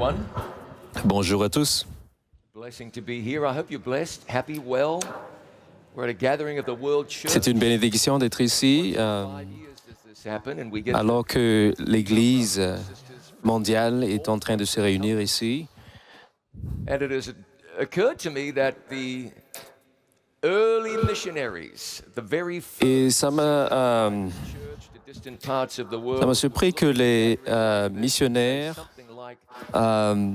One, Bonjour à tous. blessing to be here. I hope you're blessed, happy, well. We're at a gathering of the World Church. C'est une bénédiction d'être ici 5 years does this happen, and we get alors que l'Église mondiale est en train de se réunir ici. and it has occurred to me that the early missionaries, the very first Et ça m'a church to distant parts of the world, surpris que les missionnaires something like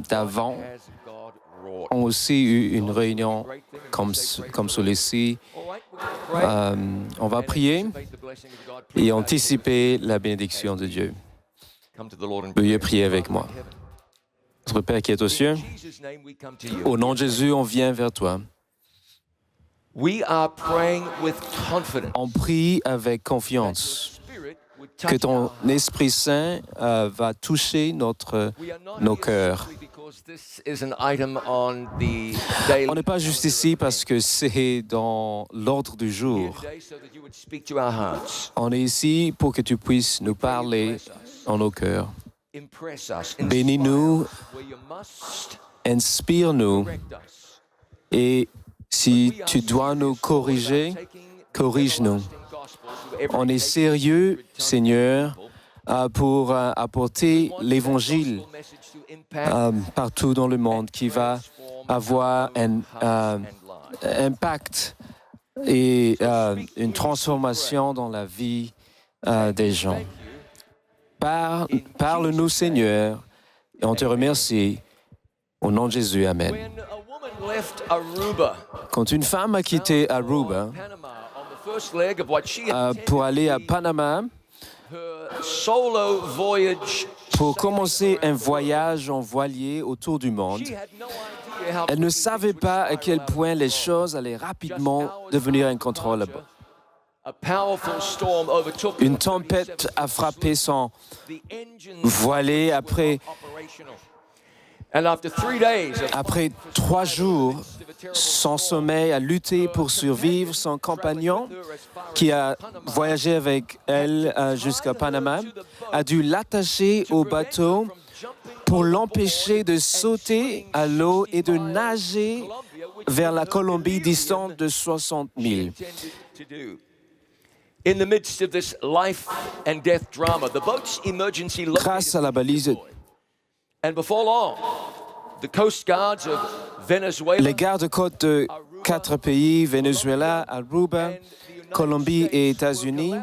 d'avant has God wrought. ont aussi eu une réunion comme celui-ci. All right, we're gonna pray. On va prier Anticipate the blessing of God. et anticiper la bénédiction de Dieu. Come to the Lord and Veuillez prier avec moi. Notre Père qui est aux cieux, In Jesus' name we come to you. au nom de Jésus, on vient vers toi. We are praying with confidence. On prie avec confiance Spirit would que touch ton our Esprit Saint va toucher We are not nos here cœurs. simply because this is an item on the daily On n'est pas juste ici parce que c'est dans l'ordre du here jour. today so that you would speak to our hearts, On est ici pour que tu puisses nous parler en nos cœurs. impress us, Bénis-nous, where you must inspire-nous correct us. et si tu dois nous corriger, corrige-nous. On est sérieux, Seigneur, pour apporter l'Évangile partout dans le monde qui va avoir un impact et une transformation dans la vie des gens. Parle-nous, Seigneur, et on te remercie. Au nom de Jésus, Amen. When a woman left Aruba, Quand une femme a quitté Aruba Panama, on the first leg of what she had pour aller à Panama her solo voyage, pour commencer un voyage en voilier autour du monde, she had no idea how elle ne savait pas à quel point les choses allaient rapidement devenir incontrôlables. a powerful storm overtook Une tempête a frappé son the engines voilier operational. And after 3 days of Après 3 jours, son sommeil a lutté pour survivre. Son compagnon, qui a voyagé avec elle jusqu'à Panama, a dû l'attacher au bateau pour l'empêcher de sauter à l'eau et de nager vers la Colombie distante de 60 000. to do. In the midst of this life and death drama, the boat's emergency Grâce à la balise, and before long, the coast guards of Venezuela les gardes-côtes de 4 pays, Venezuela, Aruba, Colombie et États-Unis,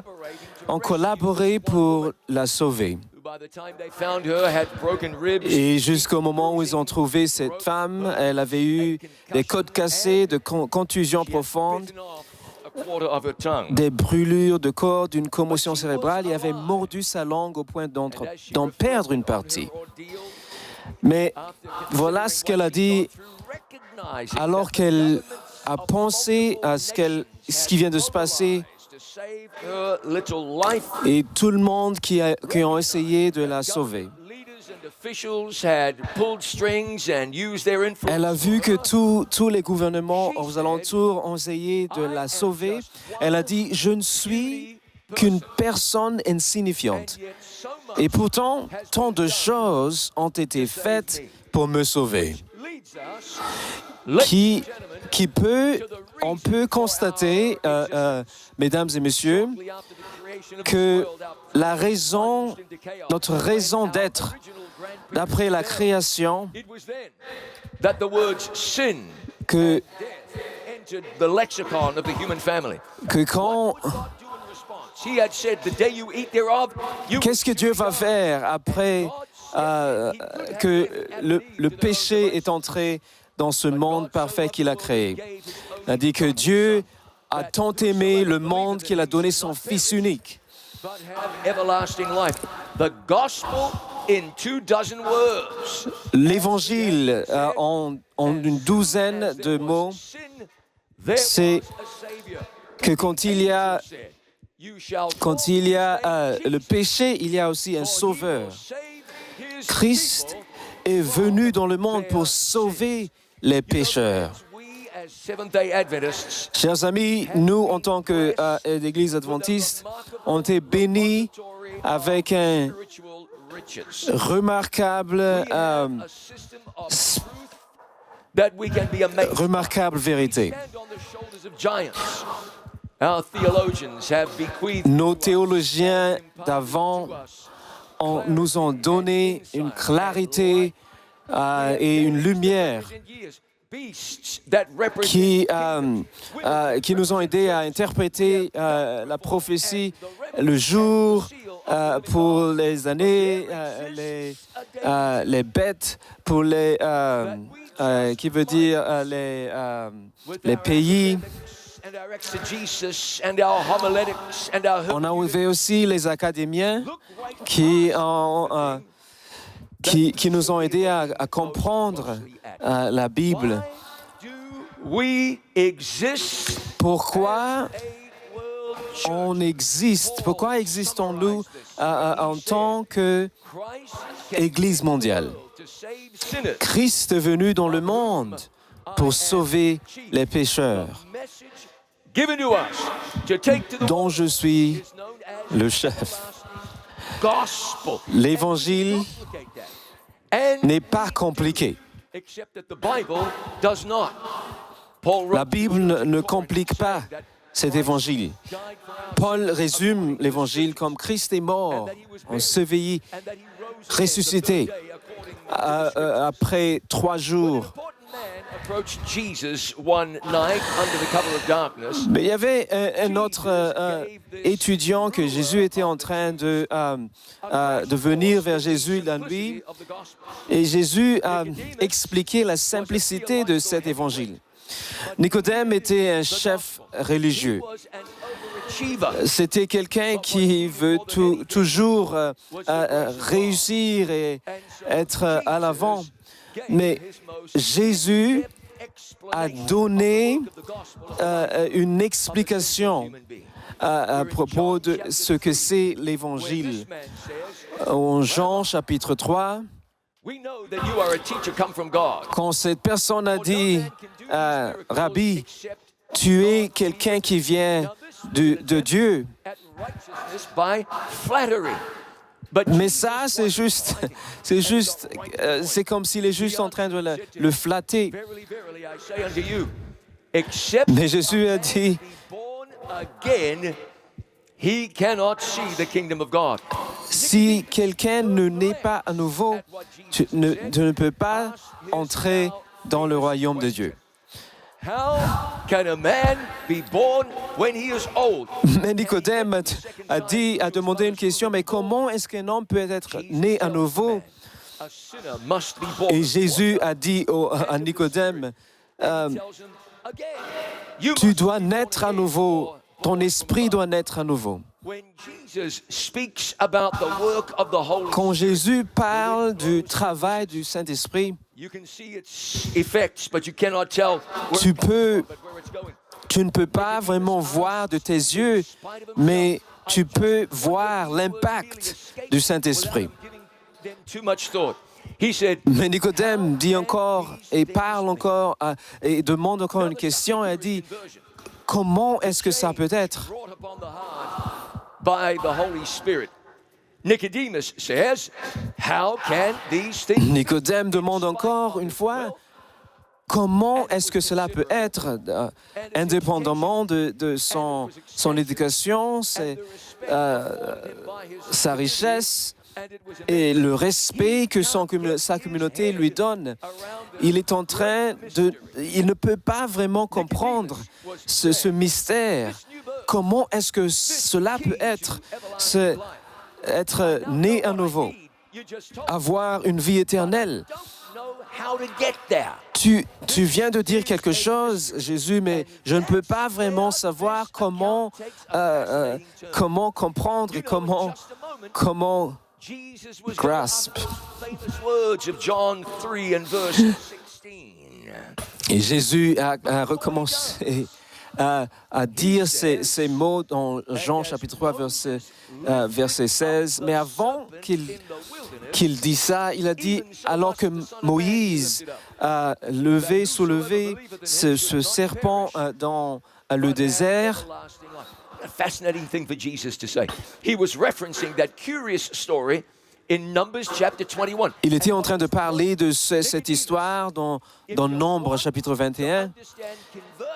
ont collaboré pour la sauver. who by the time they found her had broken ribs, Et jusqu'au moment où ils ont trouvé cette femme, elle avait eu des côtes cassées, de contusions profondes, bitten off a quarter of her tongue. des brûlures de corps, d'une commotion cérébrale et avait mordu sa langue au point d'en perdre une partie. Mais voilà ce qu'elle a dit alors qu'elle a pensé à ce qui vient de se passer to save her little life, et tout le monde qui ont essayé de la sauver. leaders and officials had pulled strings and used their influence. Elle a vu que tous les gouvernements aux alentours ont essayé de la sauver. Elle a dit, je ne suis qu'une personne insignifiante. Yet so much Et pourtant, tant de choses ont été faites pour me sauver. leads us, On peut constater, mesdames et messieurs, after the creation of que the world, notre raison d'être, d'après la création, it was then that the words sin que entered the lexicon of the human family. quand God do in response? He had said, the day you eat thereof, you qu'est-ce que Dieu va faire après que le péché est entré dans ce monde parfait qu'il a créé? Il a dit que Dieu a tant aimé le monde qu'il a donné son Fils unique. but have everlasting life. The gospel in 24 words. L'Évangile, en une douzaine de mots, Sin, there c'est was a Savior. que quand il y a You shall le péché, il y a aussi un sauveur. save his Christ est venu dans le monde pour sauver les pécheurs. we as Seventh-day Adventists Chers amis, nous, en tant qu'Église adventiste, on été bénis avec un riches. remarquable, We have a system of truth that we can be amazed. remarquable vérité. Stand on the shoulders of giants. Our theologians have bequeathed Nos théologiens d'avant nous ont donné une clarité et une lumière qui nous ont aidés à interpréter la prophétie, le jour, pour les années, les bêtes, pour les, qui veut dire les pays. On a vu aussi les académiens qui nous ont aidés à comprendre la Bible. Pourquoi on existe? Pourquoi existons-nous en tant qu'Église mondiale? Christ est venu dans le monde pour sauver les pécheurs, dont je suis le chef. L'Évangile n'est pas compliqué. La Bible ne complique pas cet évangile. Paul résume l'évangile comme Christ est mort, enseveli, ressuscité après 3 jours. Mais il y avait un autre étudiant que Jésus était en train de venir vers Jésus la nuit, et Jésus a expliqué la simplicité de cet évangile. Nicodème était un chef religieux. C'était quelqu'un qui veut toujours réussir et être à l'avant. Mais Jésus a donné une explication à propos de ce que c'est l'Évangile. En Jean chapitre 3, quand cette personne a dit « Rabbi, tu es quelqu'un qui vient de Dieu », mais ça, c'est comme s'il est juste en train de le flatter. Mais Jésus a dit, si quelqu'un ne naît pas à nouveau, tu ne peux pas entrer dans le royaume de Dieu. Mais Nicodème a demandé une question, mais comment est-ce qu'un homme peut être né à nouveau? Et Jésus a dit à Nicodème, tu dois naître à nouveau, ton esprit doit naître à nouveau. Quand Jésus parle du travail du Saint-Esprit, tu ne peux pas vraiment voir de tes yeux, mais tu peux voir l'impact du Saint-Esprit. Mais Nicodème dit encore et parle encore et demande encore une question et dit, comment est-ce que ça peut être? Nicodème demande encore une fois, comment est-ce que cela peut être, indépendamment de son éducation, sa richesse et le respect que sa communauté lui donne. Il ne peut pas vraiment comprendre ce mystère. Comment est-ce que cela peut être né à nouveau, avoir une vie éternelle? Tu viens de dire quelque chose, Jésus, mais je ne peux pas vraiment savoir comment comprendre et comment grasp. Et Jésus a recommencé à dire ces mots dans Jean chapitre 3, verset 16. Mais avant qu'il dise ça, il a dit, alors que Moïse a soulevé ce serpent dans le désert, a fascinating thing for Jesus to say. He was referencing that curious story in Numbers chapter 21. Il était en train de parler de cette histoire dans Nombre chapitre 21.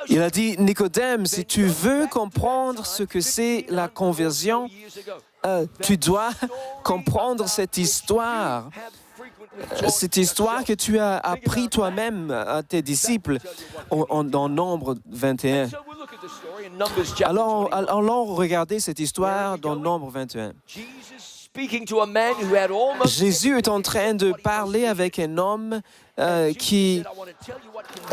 Il a dit, Nicodème, si tu veux comprendre ce que c'est la conversion, tu dois comprendre cette histoire que tu as appris toi-même à tes disciples dans Nombre 21. Alors, allons regarder cette histoire dans Nombre 21. Jésus est en train de parler avec un homme qui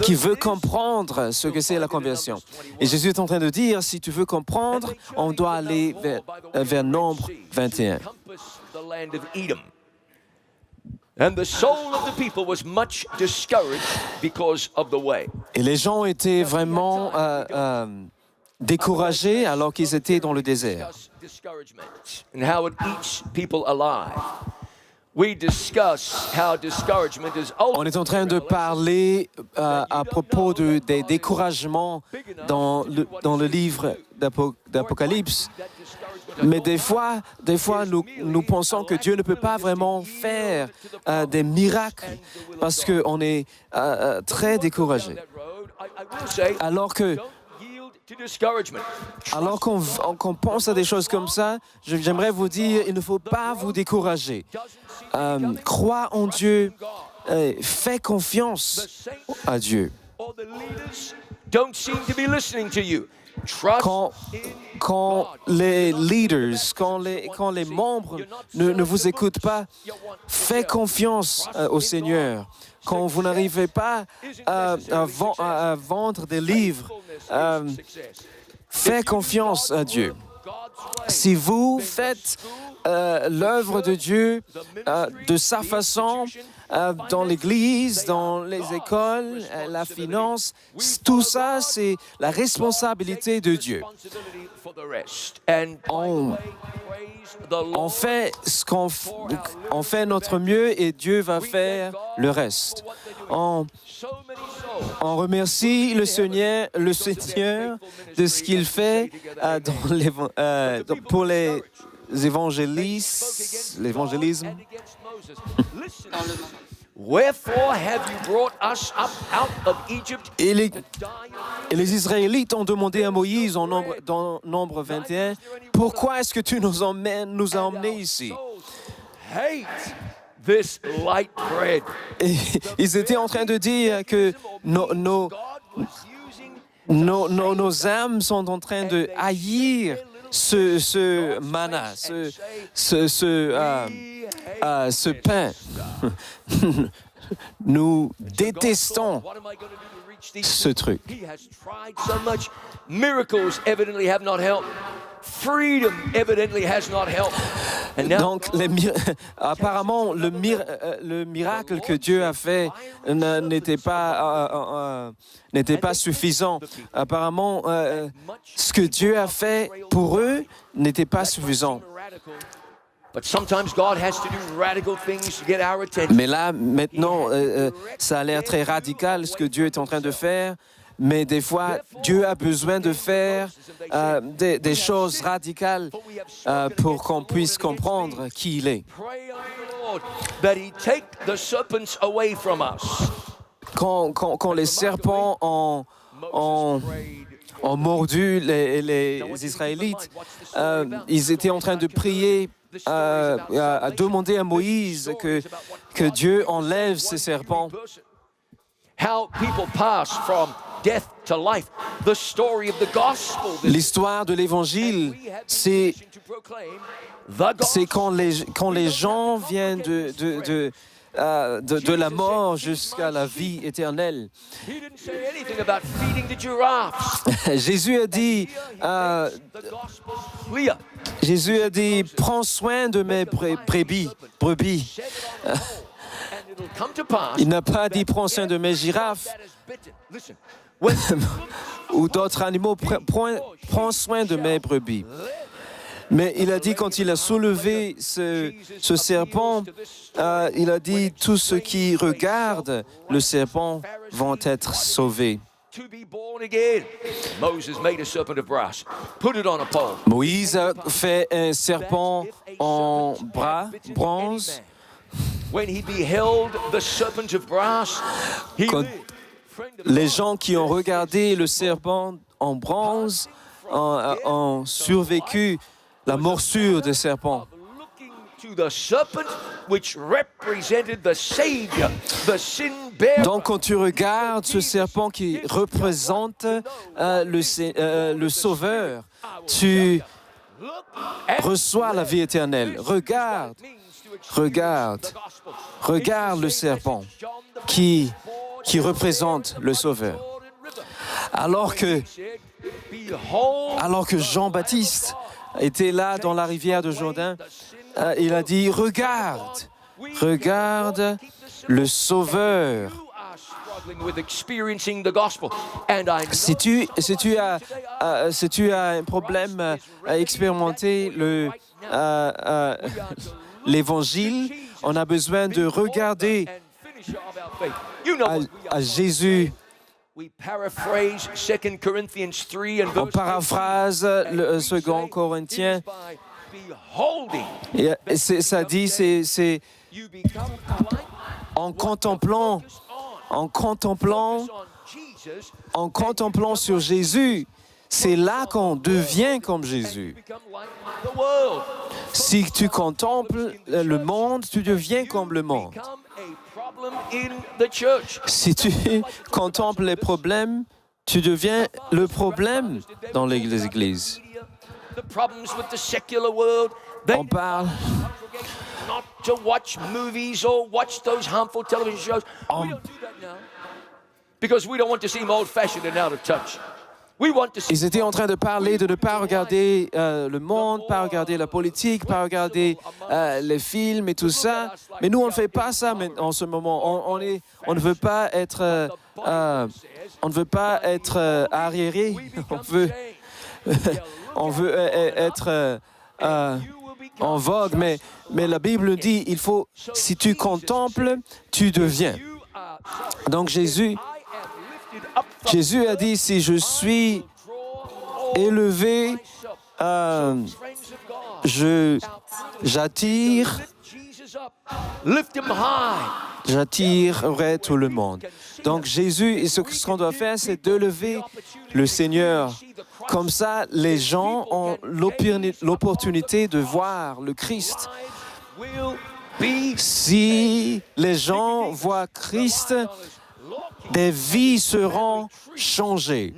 veut comprendre ce que c'est la conversion. Et Jésus est en train de dire, si tu veux comprendre, on doit aller vers Nombre 21. Et les gens étaient vraiment découragés alors qu'ils étaient dans le désert. On est en train de parler à propos des découragements dans le livre d'Apocalypse. Mais des fois, nous pensons que Dieu ne peut pas vraiment faire des miracles parce qu'on est très découragé. Alors qu'on pense à des choses comme ça, j'aimerais vous dire, il ne faut pas vous décourager. Crois en Dieu, fais confiance à Dieu. Quand les leaders, quand les membres ne vous écoutent pas, faites confiance au Seigneur. Quand vous n'arrivez pas à vendre des livres, faites confiance à Dieu. Si vous faites l'œuvre de Dieu de sa façon, dans l'Église, dans les écoles, la finance, tout ça, c'est la responsabilité de Dieu. On fait on fait notre mieux et Dieu va faire le reste. On remercie le Seigneur de ce qu'il fait pour l'évangélisme. Et les Israélites ont demandé à Moïse dans Nombre 21, « Pourquoi est-ce que tu nous as emmenés ici ?» Et ils étaient en train de dire que nos âmes sont en train de haïr ce manna, ce pain. Nous détestons ce truc. Donc, apparemment, le miracle que Dieu a fait n'était pas suffisant. Apparemment, ce que Dieu a fait pour eux n'était pas suffisant. Mais là, maintenant, ça a l'air très radical ce que Dieu est en train de faire. Mais des fois, Dieu a besoin de faire des choses radicales pour qu'on puisse comprendre qui il est. Quand les serpents ont mordu les Israélites, ils étaient en train de prier, à demander à Moïse que Dieu enlève ces serpents. L'histoire de l'Évangile, c'est quand les gens viennent de la mort jusqu'à la vie éternelle. Jésus a dit, prends soin de mes brebis. Il n'a pas dit, prends soin de mes girafes ou d'autres animaux, prends soin de mes brebis. Mais il a dit, quand il a soulevé ce serpent, il a dit, tous ceux qui regardent le serpent vont être sauvés. to be born again. Moses made a serpent of brass, put it on a pole. Moïse a fait un serpent en bronze. When he beheld the serpent of brass, he Quand lived. les gens qui ont regardé le serpent en bronze ont survécu la morsure des serpents. Looking to the serpent which represented the Savior, the sin bearer. Donc, quand tu regardes ce serpent qui représente le Sauveur, tu reçois la vie éternelle. Regarde le serpent qui représente le Sauveur. Alors que Jean-Baptiste était là dans la rivière de Jourdain, il a dit, regarde le Sauveur. Si tu as un problème à expérimenter l'Évangile, on a besoin de regarder à Jésus. On paraphrase le 2 Corinthiens. Et ça dit, c'est en contemplant sur Jésus, c'est là qu'on devient comme Jésus. Si tu contemples le monde, tu deviens comme le monde. Si tu contemples les problèmes, tu deviens le problème dans l'Église. On parle to watch movies or watch those harmful television shows. We don't do that now because we don't want to seem old-fashioned and out of touch. We want to see. Ils étaient en train de parler de ne pas regarder le monde, pas regarder la politique, pas regarder les films et tout ça. Mais nous, on ne fait pas ça en ce moment. On ne veut pas être arriéré. On veut être en vogue, mais la Bible dit, si tu contemples, tu deviens. Donc Jésus a dit, si je suis élevé, j'attirerai tout le monde. Donc Jésus, ce qu'on doit faire, c'est d'élever le Seigneur. Comme ça, les gens ont l'opportunité de voir le Christ. Si les gens voient Christ, des vies seront changées.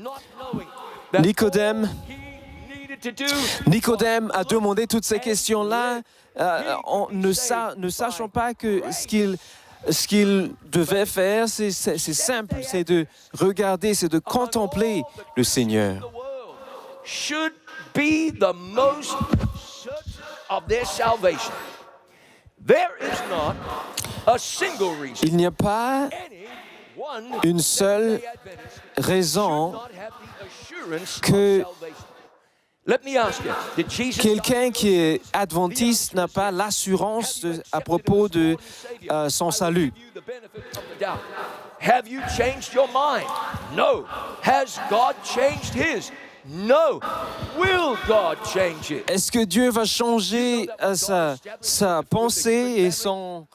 Nicodème a demandé toutes ces questions-là, ne sachant pas que ce qu'il devait faire, c'est simple, c'est de regarder, c'est de contempler le Seigneur. Should be the most certain of their salvation. There is not a single reason. Il n'y a pas une seule raison que quelqu'un qui est adventiste n'a pas l'assurance à propos de son salut. Have you changed your mind? No. Has God changed his? No. Will God change it? Est-ce que Dieu va changer sa pensée et son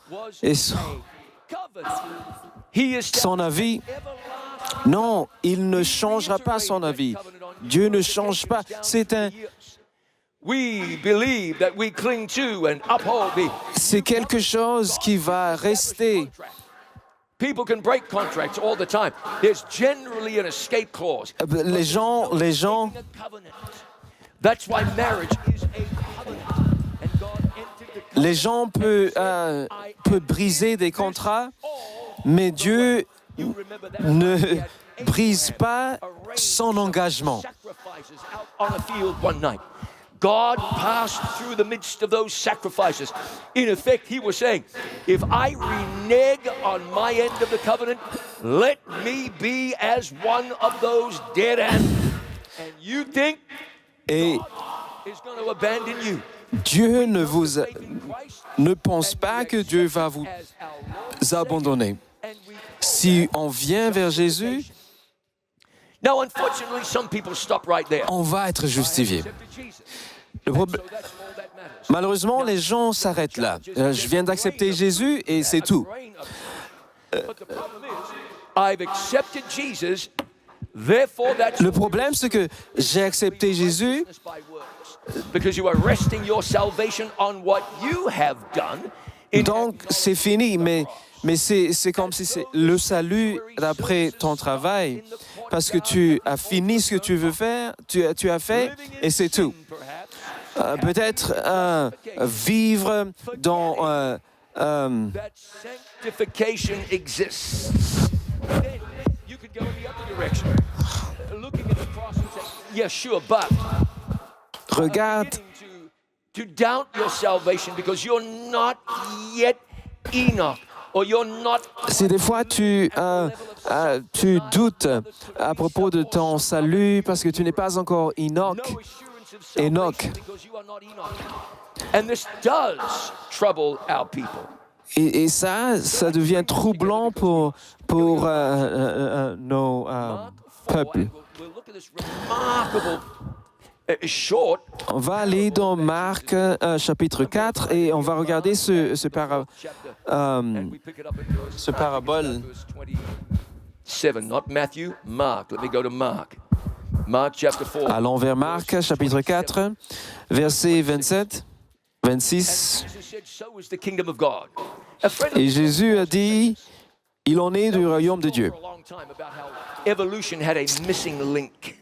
avis? Non, il ne changera pas son avis. Dieu ne change pas. C'est quelque chose qui va rester. People can break contracts all the time. There's generally an escape clause. Les gens. That's why marriage is a covenant. And God entered the covenant. Les gens peuvent briser des contrats, mais Dieu ne brise pas son engagement. God passed through the midst of those sacrifices. In effect, he was saying, if I renege on my end of the covenant, let me be as one of those dead animals. And you think God is going to abandon you. Dieu ne pense pas que Dieu va vous abandonner. Si on vient vers Jésus, Now, unfortunately, some people stop right there. on va être justifié. Le problème- Malheureusement, les gens s'arrêtent là. Je viens d'accepter Jésus et c'est tout. I've accepted Jesus, therefore that's Le problème, c'est que j'ai accepté Jésus because you are resting your salvation on what you have done. donc c'est fini, mais c'est comme si c'est le salut d'après ton travail, parce que tu as fini ce que tu veux faire, tu as fait, et c'est tout. Peut-être vivre dans... That sanctification exists. Then you could go in the other direction. Looking at the cross and say, yeah, sure, but regarde, beginning to doubt your salvation because you're not yet Enoch, or you're not. si des fois tu doutes à propos de ton salut parce que tu n'es pas encore Enoch, No assurance of salvation because you are not Enoch. And this does trouble our people. et ça devient troublant pour nos peuples. We'll look at this remarkable short On va aller dans Marc chapitre 4 et on va regarder ce chapter, and we pick it up in ce parabole. verse 27, not Matthew, Mark. Let me go to Mark. Mark chapter 4. Allons vers Marc chapitre 4, versets 27, 26. Jesus said, so is the kingdom of God. A friend of Et Jésus a dit, il en est du royaume de Dieu. for a long time about how evolution had a missing link.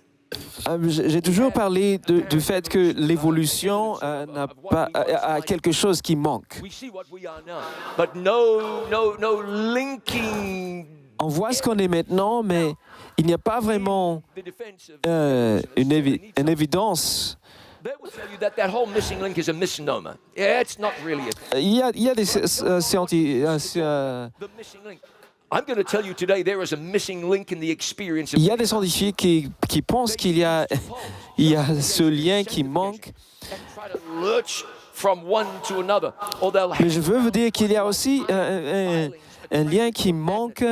J'ai toujours parlé du fait que l'évolution a quelque chose qui manque. We see what we are now, but no linking. On voit ce qu'on est maintenant, mais il n'y a pas vraiment The defense of une évidence. they will tell you that whole missing link is a misnomer. Yeah, it's not really Il y a des scientifiques. the missing link. I'm going to tell you today there is a missing link in the experience of Il y a des scientifiques qui pensent qu'il y a ce lien qui manque. and try to lurch from one to another, or they'll Mais je veux vous dire qu'il y a aussi un lien qui manque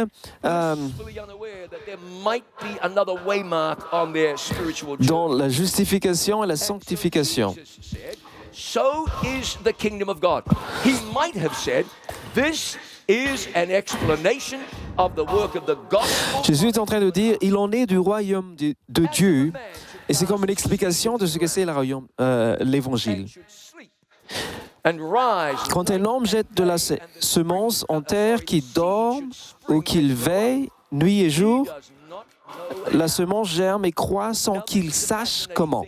fully unaware that there might be another waymark on their spiritual journey. dans la justification et la sanctification. Jesus said, so is the kingdom of God. He might have said, this is an explanation of the work of the gospel. Jésus est en train de dire, il en est du royaume de Dieu, et c'est comme une explication de ce que c'est l'évangile. Should sleep and rise. Quand un homme jette de la semence en terre, qu'il dorme ou qu'il veille nuit et jour, Does not know la semence germe et croît sans qu'il sache comment.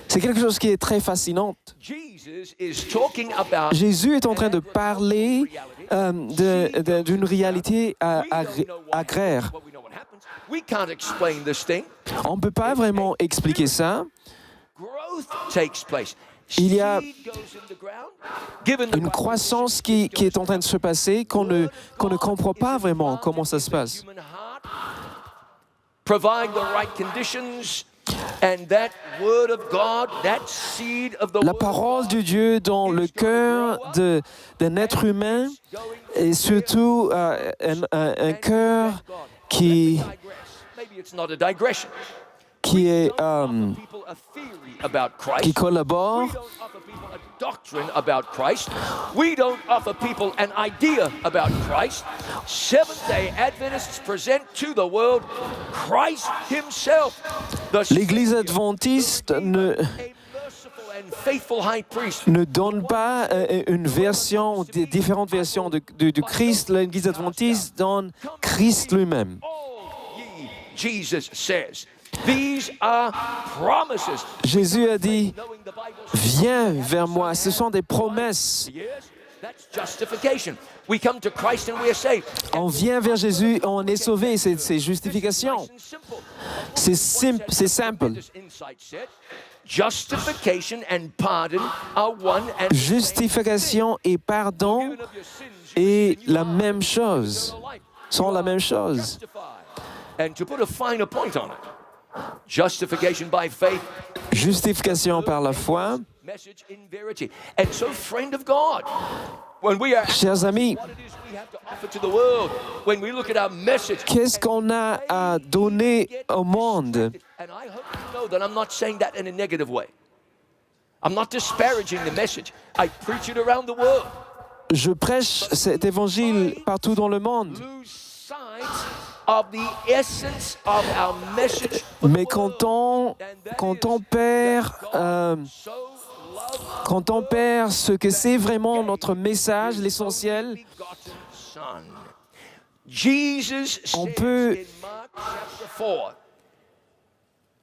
C'est quelque chose qui est très fascinant. Jesus is talking about Jésus est en train de parler d'une réalité agraire. what we know what happens. We can't explain this thing. On ne peut pas vraiment expliquer ça. Growth takes place. Il y a Seed goes in the ground, given the une croissance qui est en train de se passer qu'on ne comprend pas vraiment comment ça se passe. human heart, provide the right conditions, and that word of God, that seed of the La word parole de Dieu dans le cœur d'un être humain et surtout un cœur qui maybe it's not a digression. est People a theory about Christ. qui collabore. We don't offer people a doctrine about Christ. We don't offer people an idea about Christ. Seventh-day Adventists present to the world Christ Himself, the L'Église adventiste ne a merciful and faithful high priest. ne donne pas une version, des différentes versions du Christ. L'Église adventiste donne Christ lui-même. All ye, Jesus says. These are promises. Jésus a dit, Knowing the Bible. viens vers moi. Ce sont des promesses. Yes, that's justification. We come to Christ and we are saved. On vient vers Jésus, on est sauvé. C'est justification. Nice and simple. C'est simple. This insight said, justification and pardon are one and the same. Justification et pardon Forgiven of your sins, you est receive la new même chose. eternal life. Sont la même chose. Justified. And to put a finer point on it, justification by faith, Justification par la foi. message in verity. And so, friend of God, when we are Chers amis, what it is we have to offer to the world, when we look at our message, qu'est-ce qu'on a à donner au monde? and I hope you know that I'm not saying that in a negative way. I'm not disparaging the message. I preach it around the world. Je prêche cet évangile partout dans le monde. Lose sight of the essence of our message for the Mais world. quand on perd, So loved quand on perd ce que c'est vraiment notre message, l'essentiel, begotten Son. Jesus On says peut- in Mark chapter 4,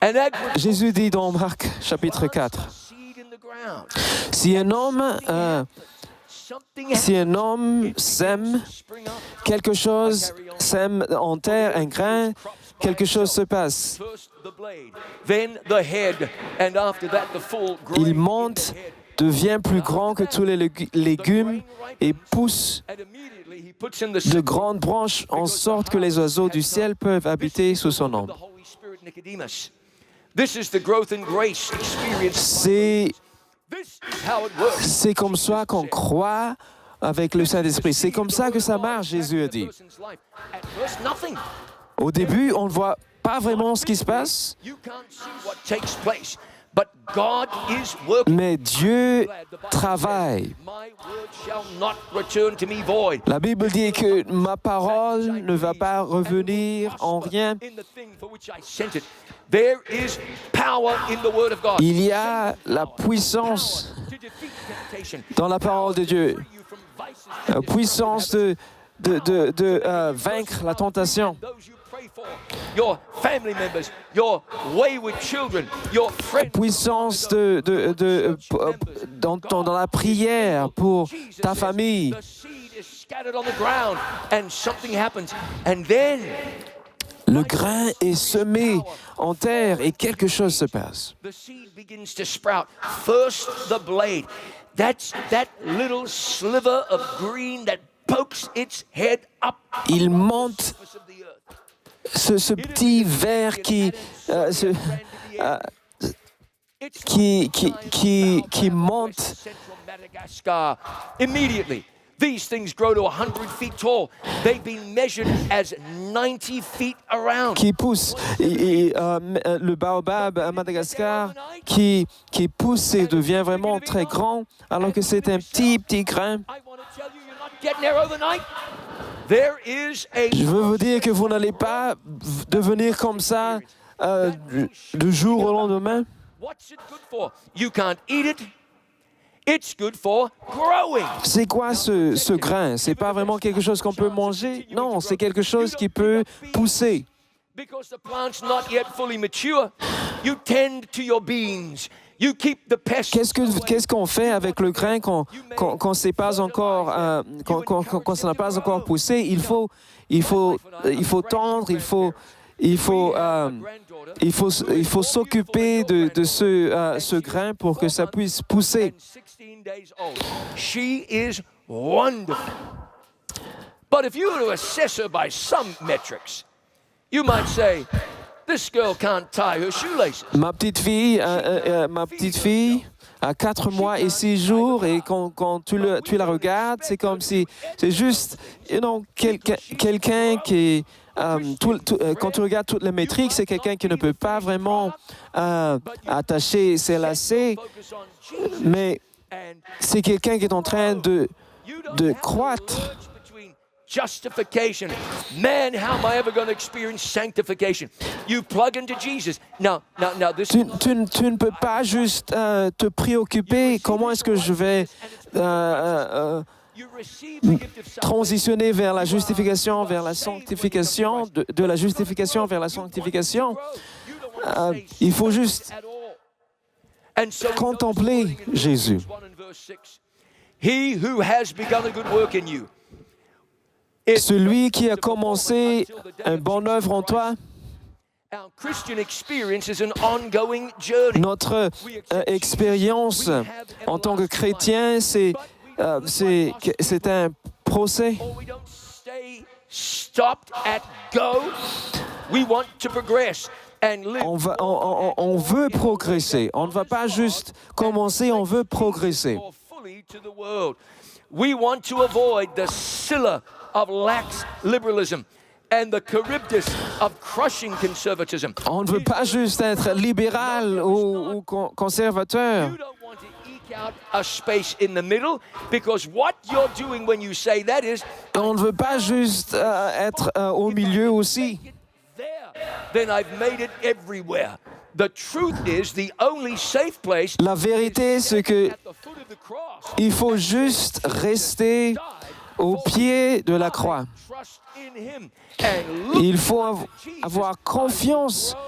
and that would Jésus dit dans Marc chapitre 4, seed in the ground. si un homme, Something si un homme sème spring up. quelque chose, sème en terre un grain, quelque chose se passe. First the blade, then the head, and after that the full grain Il in monte, the head. devient plus grand que tous les légumes et pousse And immediately he puts in the de grandes branches en sorte que les oiseaux du ciel peuvent habiter sous son the ombre. Holy Spirit Nicodemus. This is the growth in grace experience. C'est This is how it works. C'est comme ça qu'on croit avec le Saint-Esprit. C'est comme ça que ça marche, Jésus a dit. At first, nothing. Au début, on ne voit pas vraiment ce qui se passe, You can't see what takes place, but God is working. mais Dieu travaille. My word shall not return to me void. La Bible dit que ma parole ne va pas revenir en rien. In the thing for which I sent it, there is power in the word of God. Il y a la puissance To defeat temptation. dans la parole de Dieu, You from vices la puissance de vaincre la tentation. those you pray for, your family members, your wayward children, your friends. Puissance dans la prière pour ta famille. The seed is scattered on the ground and something happens. And then Le grain est semé en terre et quelque chose se passe. the seed begins to sprout. First the blade. That's that little sliver of green that pokes its head up Il monte the surface of the earth. ce petit ver qui monte. Central Madagascar. Immediately, these things grow to 100 feet tall. They've been measured as 90 feet around. Qui pousse. Le baobab à Madagascar qui pousse et devient vraiment très grand, alors que c'est un petit grain. I want to tell you, you're not getting there overnight. There is a Je veux vous dire que vous n'allez pas devenir comme ça du jour au lendemain. What's it good for? You can't eat it. It's good for growing. C'est quoi ce grain? C'est pas vraiment quelque chose qu'on peut manger? Non, c'est quelque chose qui peut pousser. Because the plant's not yet fully mature, you tend to your beans. You keep the pests away. Qu'est-ce qu'on fait avec le grain qu'on sait pas encore, qu'on ça n'a pas encore poussé? Il faut tendre, il faut s'occuper de ce grain pour que ça puisse pousser. And 16 days old. She is wonderful. But if you were to assess her by some metrics, you might say, this girl can't tie her shoelaces. Ma petite fille a 4 mois et 6 jours, et quand tu la regardes, c'est comme si c'est juste quelqu'un qui quand tu regardes toutes les métriques, c'est quelqu'un qui ne peut pas vraiment attacher ses lacets, Focus on Jesus. mais And c'est quelqu'un qui est en train de you don't de have croître. words between justification. Man, how am I ever going to experience sanctification? You plug into Jesus. Now this Tu ne peux pas juste te préoccuper comment est-ce que je vais you receive the gift of salvation. transitionner vers la justification, vers la sanctification, de la justification vers la sanctification. You don't want to stay Il faut juste at all. And so we know contempler this morning in Jésus. Ephesians 1 and verse 6. He who has begun a good work in you. is Celui qui a faithful to perform it commencé until the day un of bonne Jesus œuvre en toi, Christ. Our Christian experience is an ongoing journey. notre expérience en tant que chrétien, c'est un procès. Or we don't stay stopped at go. We want to progress and live. On veut progresser. On ne va pas juste commencer, on veut progresser. More fully to the world. We want to avoid the Scylla of lax liberalism and the Charybdis of crushing conservatism. On ne veut pas juste être libéral ou conservateur. You don't want to eke out a space in the middle, because what you're doing when you say that is, On ne veut pas juste être au milieu aussi. there, then I've made it everywhere. The truth is, the only safe place La vérité, c'est que at the foot of the cross. il faut juste rester au pied de la croix. Trust in him and look Il faut to Jesus. avoir confiance Grow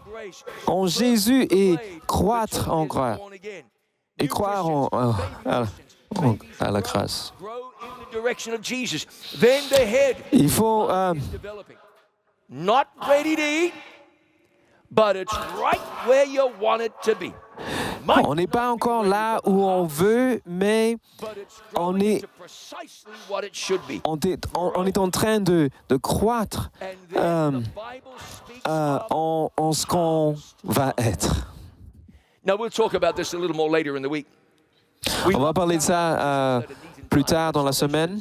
in grace. en Jésus et Pray croître that en you're grâce. born again. Et You croire Christians, à la grâce. grow in the direction of Jesus. Then the head Il faut is developing. Not ready to eat, but it's right where you want it to be. Might on n'est pas encore là où on veut, mais but it's on growing est- to precisely what it should be. on est en train de croître And then the Bible speaks of. en ce qu'on va être. Now we'll talk about this a little more later in the week. On va parler de ça plus tard dans la semaine.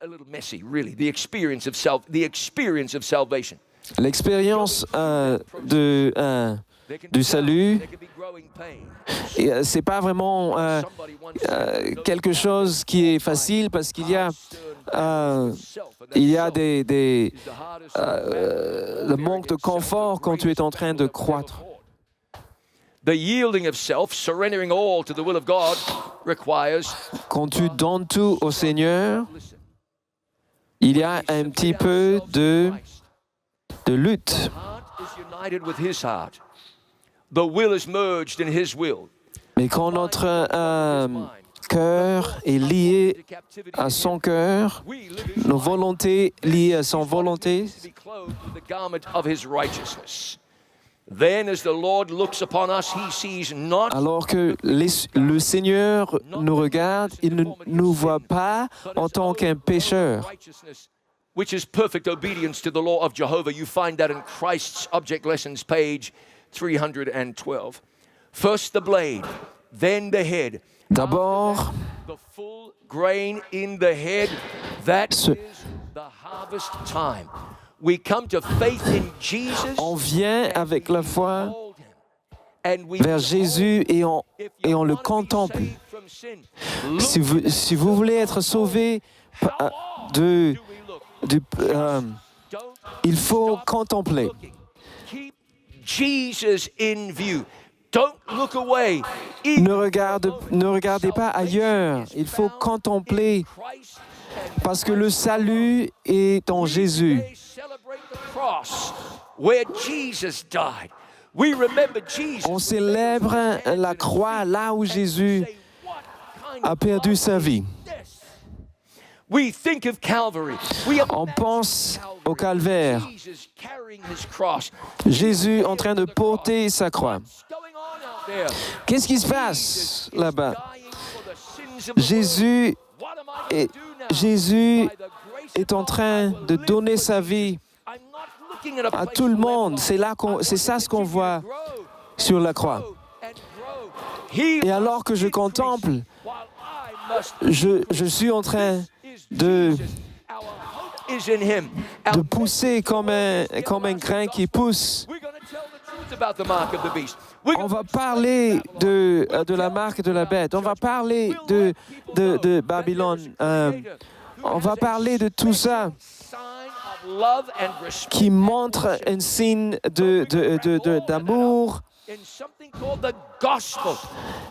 A little messy, really. The experience of salvation. L'expérience There can du be salut, there can be growing pain. c'est pas vraiment Somebody once said, quelque chose qui est facile parce qu'il y a des the hardest le manque de confort quand tu es en train de croître. The yielding of self, surrendering all to the will of God, requires. Quand tu donnes tout au Seigneur, Listen, il y a un petit peu de lutte. heart is united with His heart. The will is merged in His will. Mais quand notre cœur est lié à son cœur, We live nos volontés liées à son volonté, to be clothed with the garment of His righteousness. Then, as the Lord looks upon us, He sees not alors que le Seigneur nous regarde, il ne nous voit pas en tant qu'un pécheur. righteousness, which is perfect obedience to the law of Jehovah. You find that in Christ's Object Lessons, page 312. First the blade, then the head. D'abord, The full grain in the head, that Ce- is the harvest time. We come to faith in Jesus. on vient avec la foi Behold him, and we vers Jésus et If you on le want to be contemple. saved from sin, look Si vous voulez être sauvé de, do we look. du, Don't il faut stop contempler. looking. Keep Jesus in view. Don't look away. Ne regardez pas ailleurs. Il faut contempler Christ parce que le salut est en Jésus. They celebrate the cross where Jesus died. We remember Jesus. On célèbre la croix là où Jésus Say, what kind a of perdu sa vie. this? We think of Calvary. We On pense au calvaire. Jesus carrying his cross. Jésus en train de porter sa croix. What's going on out there? Qu'est-ce qui se passe Jesus is là-bas? dying for the sins of the Jésus world. What am I est, to do now? Jésus By the grace est of en God, train I will de live donner for sa Jesus. vie I'm not looking at a à place tout le to live monde. on. C'est là c'est ça ce qu'on voit Grow sur la croix. and grow. He Et alors que je must contemple, increase, while I must je suis en train is de, Jesus. Our hope is in him. de pousser comme un grain qui pousse. We're going to tell the truth about the mark of the beast. We're On gonna va parler de la marque de la bête. On va parler de Babylone. On va parler de tout ça sign of love and respect qui montre un signe d'amour. in something called the gospel.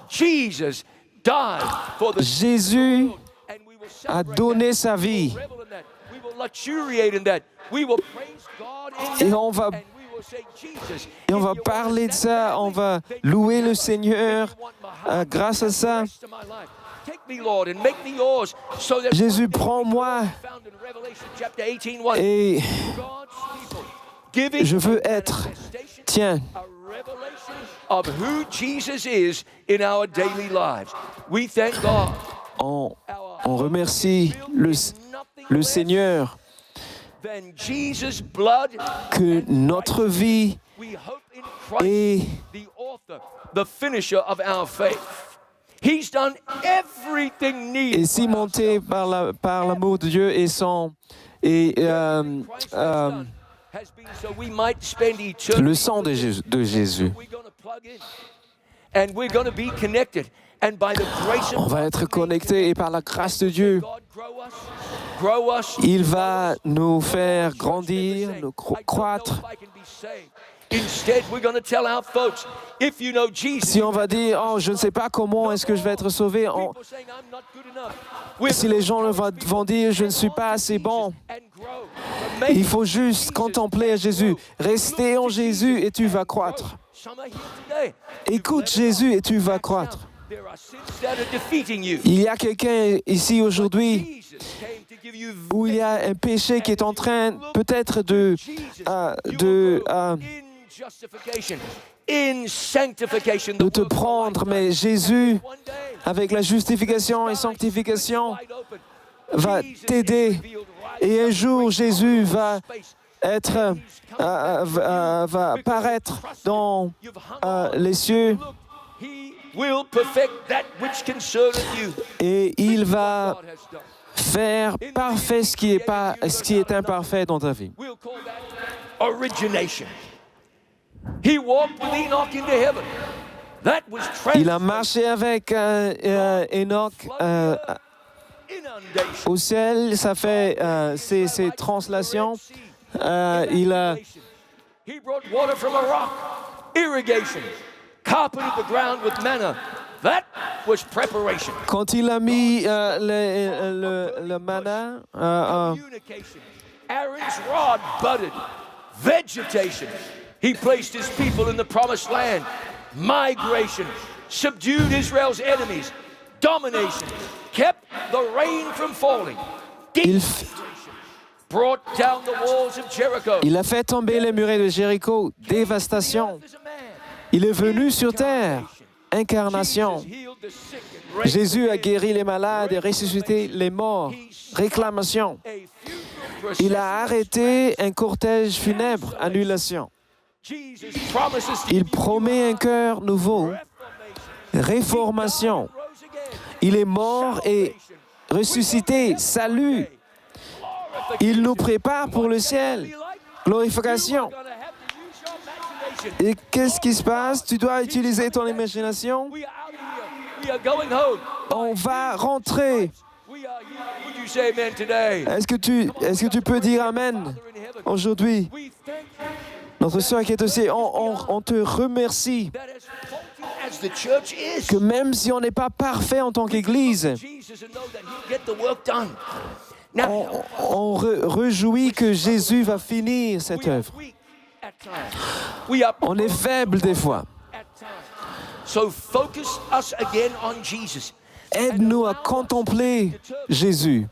Jesus died for the Jésus world, and we will a celebrate donné that. sa vie. We will revel in that. We will luxuriate in that. We will praise God in Et that. on va And we will say, Jesus, Et on if va you parler de want ça, on va then you louer can le have it. Seigneur Then you want my heart grâce à and the ça. rest of my life. Take me, Lord, and make me yours, so that Jésus, one day prends-moi found in Revelation chapter 18:1, et God's people giving je veux a être, manifestation, tiens, a revelation of who Jesus is in our daily lives. We thank God. on Our remercie nothing le less Seigneur than Jesus' blood. que notre vie We hope in Christ, est the author, the finisher of our faith. He's done everything needed. et si monté par l'amour de Dieu et Christ has done has been so we might spend eternity le sang de Jésus. We're going to plug in and we're going to be connected. And by the grace On of va être connectés et par la grâce de Dieu, God, grow us. il va nous faire grandir, nous croître. Instead, we're going to tell our folks, if you know Jesus, Si on va dire, oh, je ne sais pas comment est-ce que je vais être sauvé, people saying, I'm not good enough. si les gens vont dire, je ne suis pas assez bon, And grow. il faut juste contempler Jésus. Rester en Jésus et tu vas croître. Some are here today. Écoute Jésus et tu vas croître. There are sins that are defeating you. Il y a quelqu'un ici aujourd'hui Jesus came to give you où il y a un péché qui est en train peut-être de justification, in sanctification. te prendre, mais Jésus, avec la justification et sanctification, va t'aider. Et un jour, Jésus va va paraître dans les cieux et il va faire parfait ce qui est imparfait dans ta vie. Origination. He walked with Enoch into heaven. That was Il a marché avec Enoch au ciel, ça fait ces translations. Il a He brought water from a rock, irrigation, carpeted the ground with manna. That was preparation. Quand il a mis le manna, Communication. Aaron's rod budded. Vegetation. He placed his people in the promised land. Migration. Subdued Israel's enemies. Domination. Kept the rain from falling. Brought down the walls of Jericho. il a fait tomber les murets de Jéricho, dévastation. Il est venu sur terre, incarnation. Jésus a guéri les malades et ressuscité les morts, réclamation. Il a arrêté un cortège funèbre, annulation. Il promet un cœur nouveau, réformation. Il est mort et ressuscité, salut. Il nous prépare pour le ciel, glorification. Et qu'est-ce qui se passe? Tu dois utiliser ton imagination. On va rentrer. Est-ce que tu peux dire Amen aujourd'hui? Notre sœur qui est aussi, on te remercie que même si on n'est pas parfait en tant qu'Église, on réjouit que Jésus va finir cette œuvre. On est faible des fois. Aide-nous à contempler Jésus,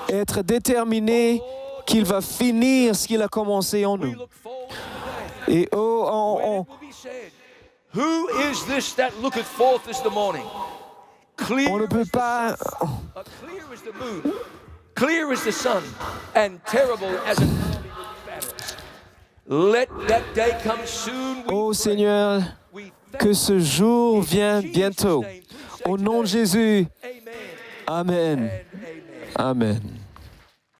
être déterminé qu'il va finir ce qu'il a commencé en nous. Et Who is this that looketh forth this morning? on ne peut pas... Clear as the moon, clear as the sun, and terrible as an army with banners. Let that day come soon. Ô Seigneur, que ce jour vienne bientôt. Au nom de Jésus, Amen. Amen.